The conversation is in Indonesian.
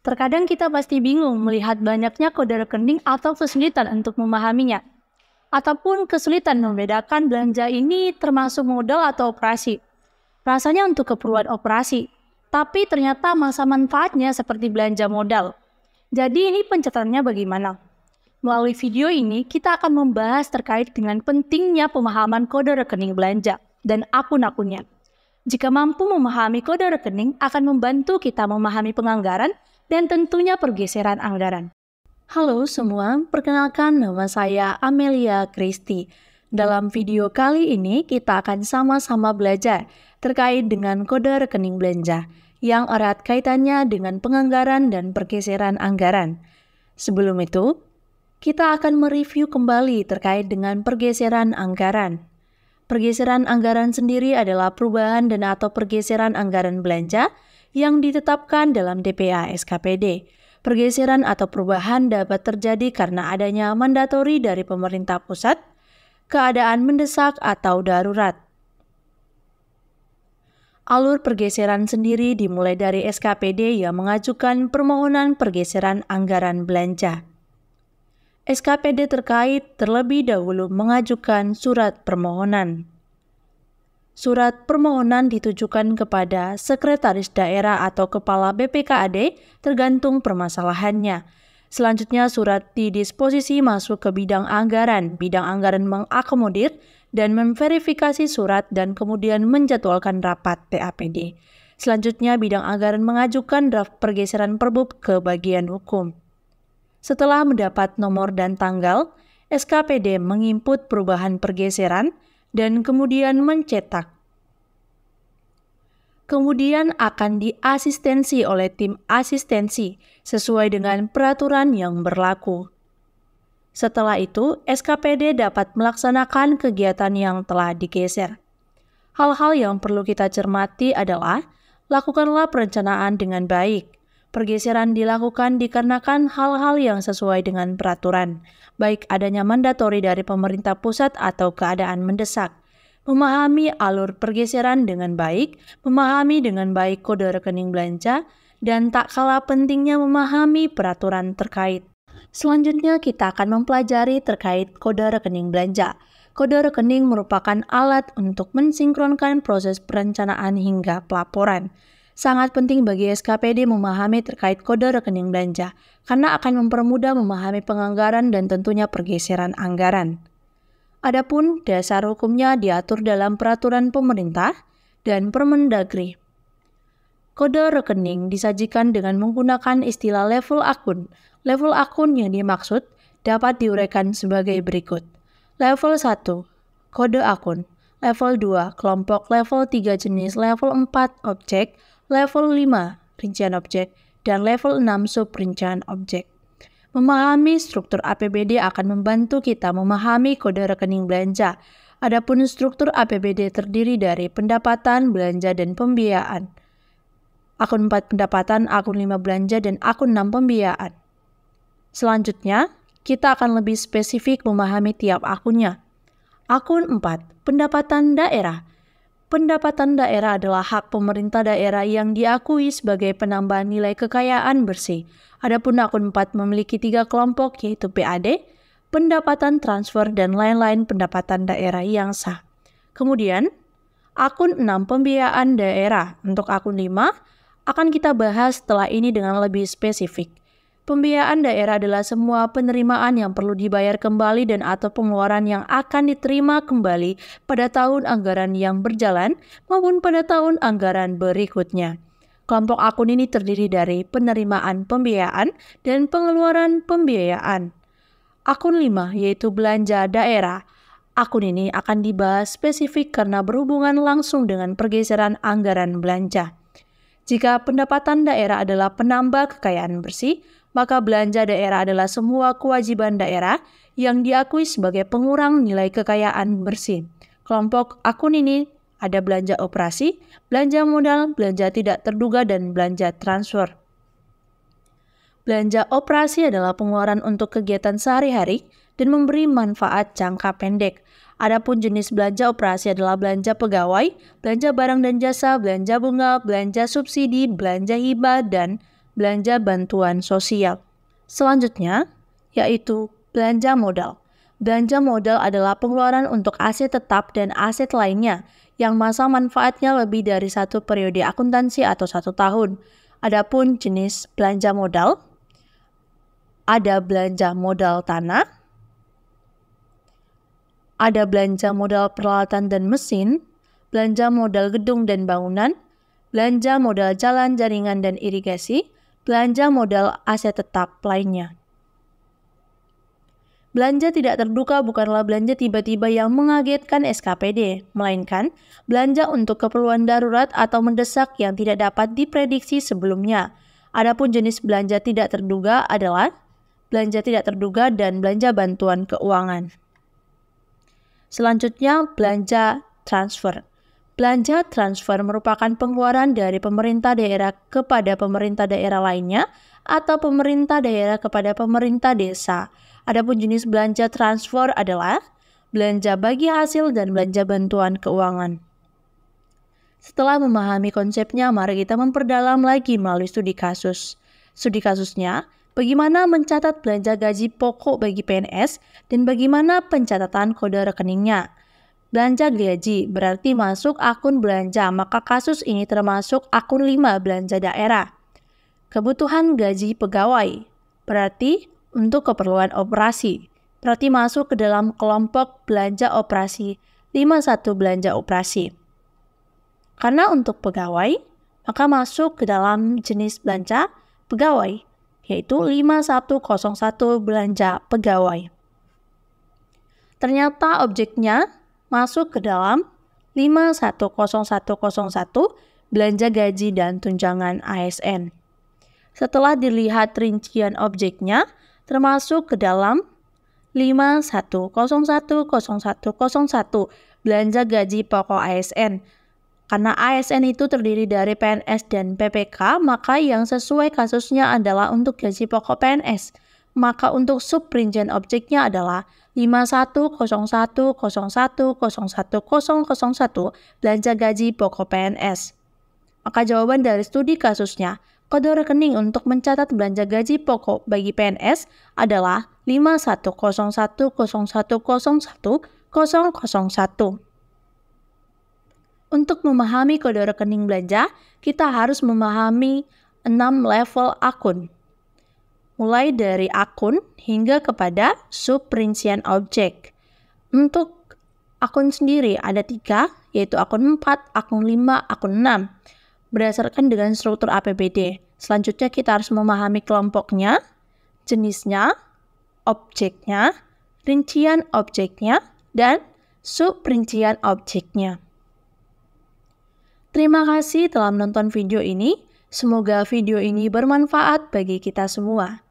Terkadang kita pasti bingung melihat banyaknya kode rekening atau kesulitan untuk memahaminya. Ataupun kesulitan membedakan belanja ini termasuk modal atau operasi. Rasanya untuk keperluan operasi, tapi ternyata masa manfaatnya seperti belanja modal. Jadi ini pencatatannya bagaimana? Melalui video ini, kita akan membahas terkait dengan pentingnya pemahaman kode rekening belanja dan akun-akunnya. Jika mampu memahami kode rekening, akan membantu kita memahami penganggaran dan tentunya pergeseran anggaran. Halo semua, perkenalkan nama saya Amelia Christy. Dalam video kali ini, kita akan sama-sama belajar terkait dengan kode rekening belanja yang erat kaitannya dengan penganggaran dan pergeseran anggaran. Sebelum itu, kita akan mereview kembali terkait dengan pergeseran anggaran. Pergeseran anggaran sendiri adalah perubahan dan atau pergeseran anggaran belanja yang ditetapkan dalam DPA SKPD. Pergeseran atau perubahan dapat terjadi karena adanya mandatori dari pemerintah pusat, keadaan mendesak atau darurat. Alur pergeseran sendiri dimulai dari SKPD yang mengajukan permohonan pergeseran anggaran belanja. SKPD terkait terlebih dahulu mengajukan surat permohonan. Surat permohonan ditujukan kepada Sekretaris Daerah atau Kepala BPKAD tergantung permasalahannya. Selanjutnya surat didisposisi masuk ke bidang anggaran. Bidang anggaran mengakomodir dan memverifikasi surat dan kemudian menjadwalkan rapat PAPD. Selanjutnya bidang anggaran mengajukan draft pergeseran Perbub ke bagian hukum. Setelah mendapat nomor dan tanggal, SKPD menginput perubahan pergeseran dan kemudian mencetak. Kemudian akan diasistensi oleh tim asistensi sesuai dengan peraturan yang berlaku. Setelah itu, SKPD dapat melaksanakan kegiatan yang telah digeser. Hal-hal yang perlu kita cermati adalah, lakukanlah perencanaan dengan baik. Pergeseran dilakukan dikarenakan hal-hal yang sesuai dengan peraturan, baik adanya mandatori dari pemerintah pusat atau keadaan mendesak. Memahami alur pergeseran dengan baik, memahami dengan baik kode rekening belanja, dan tak kalah pentingnya memahami peraturan terkait. Selanjutnya kita akan mempelajari terkait kode rekening belanja. Kode rekening merupakan alat untuk mensinkronkan proses perencanaan hingga pelaporan. Sangat penting bagi SKPD memahami terkait kode rekening belanja, karena akan mempermudah memahami penganggaran dan tentunya pergeseran anggaran. Adapun dasar hukumnya diatur dalam peraturan pemerintah dan Permendagri. Kode rekening disajikan dengan menggunakan istilah level akun. Level akun yang dimaksud dapat diuraikan sebagai berikut. Level 1, kode akun. Level 2, kelompok. Level 3, jenis. Level 4, objek. Level 5, rincian objek, dan level 6, subrincian objek. Memahami struktur APBD akan membantu kita memahami kode rekening belanja. Adapun struktur APBD terdiri dari pendapatan, belanja, dan pembiayaan. Akun 4 pendapatan, akun 5 belanja, dan akun 6 pembiayaan. Selanjutnya, kita akan lebih spesifik memahami tiap akunnya. Akun 4, pendapatan daerah. Pendapatan daerah adalah hak pemerintah daerah yang diakui sebagai penambahan nilai kekayaan bersih. Adapun akun 4 memiliki 3 kelompok yaitu PAD, pendapatan transfer, dan lain-lain pendapatan daerah yang sah. Kemudian, akun 6 pembiayaan daerah. Untuk akun 5 akan kita bahas setelah ini dengan lebih spesifik. Pembiayaan daerah adalah semua penerimaan yang perlu dibayar kembali dan atau pengeluaran yang akan diterima kembali pada tahun anggaran yang berjalan maupun pada tahun anggaran berikutnya. Kelompok akun ini terdiri dari penerimaan pembiayaan dan pengeluaran pembiayaan. Akun 5 yaitu belanja daerah. Akun ini akan dibahas spesifik karena berhubungan langsung dengan pergeseran anggaran belanja. Jika pendapatan daerah adalah penambah kekayaan bersih, maka belanja daerah adalah semua kewajiban daerah yang diakui sebagai pengurang nilai kekayaan bersih. Kelompok akun ini ada belanja operasi, belanja modal, belanja tidak terduga, dan belanja transfer. Belanja operasi adalah pengeluaran untuk kegiatan sehari-hari dan memberi manfaat jangka pendek. Adapun jenis belanja operasi adalah belanja pegawai, belanja barang dan jasa, belanja bunga, belanja subsidi, belanja hibah, dan belanja bantuan sosial. Selanjutnya, yaitu belanja modal. Belanja modal adalah pengeluaran untuk aset tetap dan aset lainnya yang masa manfaatnya lebih dari satu periode akuntansi atau 1 tahun. Adapun jenis belanja modal, ada belanja modal tanah, ada belanja modal peralatan dan mesin, belanja modal gedung dan bangunan, belanja modal jalan, jaringan, dan irigasi, belanja modal aset tetap lainnya. Belanja tidak terduga bukanlah belanja tiba-tiba yang mengagetkan SKPD, melainkan belanja untuk keperluan darurat atau mendesak yang tidak dapat diprediksi sebelumnya. Adapun jenis belanja tidak terduga adalah belanja tidak terduga dan belanja bantuan keuangan. Selanjutnya, belanja transfer. Belanja transfer merupakan pengeluaran dari pemerintah daerah kepada pemerintah daerah lainnya atau pemerintah daerah kepada pemerintah desa. Adapun jenis belanja transfer adalah belanja bagi hasil dan belanja bantuan keuangan. Setelah memahami konsepnya, mari kita memperdalam lagi melalui studi kasus. Studi kasusnya, bagaimana mencatat belanja gaji pokok bagi PNS dan bagaimana pencatatan kode rekeningnya. Belanja gaji berarti masuk akun belanja, maka kasus ini termasuk akun 5 belanja daerah. Kebutuhan gaji pegawai berarti untuk keperluan operasi, berarti masuk ke dalam kelompok belanja operasi 51 belanja operasi. Karena untuk pegawai, maka masuk ke dalam jenis belanja pegawai, yaitu 5101 belanja pegawai. Ternyata objeknya masuk ke dalam 510101 belanja gaji dan tunjangan ASN. Setelah dilihat rincian objeknya, termasuk ke dalam 51010101 belanja gaji pokok ASN. Karena ASN itu terdiri dari PNS dan PPK, maka yang sesuai kasusnya adalah untuk gaji pokok PNS. Maka untuk subrincian objeknya adalah 5101010101 belanja gaji pokok PNS. Maka jawaban dari studi kasusnya, kode rekening untuk mencatat belanja gaji pokok bagi PNS adalah 510101010001. Untuk memahami kode rekening belanja, kita harus memahami 6 level akun. Mulai dari akun hingga kepada subrincian objek. Untuk akun sendiri ada 3, yaitu akun 4, akun 5, akun 6. Berdasarkan dengan struktur APBD. Selanjutnya kita harus memahami kelompoknya, jenisnya, objeknya, rincian objeknya, dan subrincian objeknya. Terima kasih telah menonton video ini. Semoga video ini bermanfaat bagi kita semua.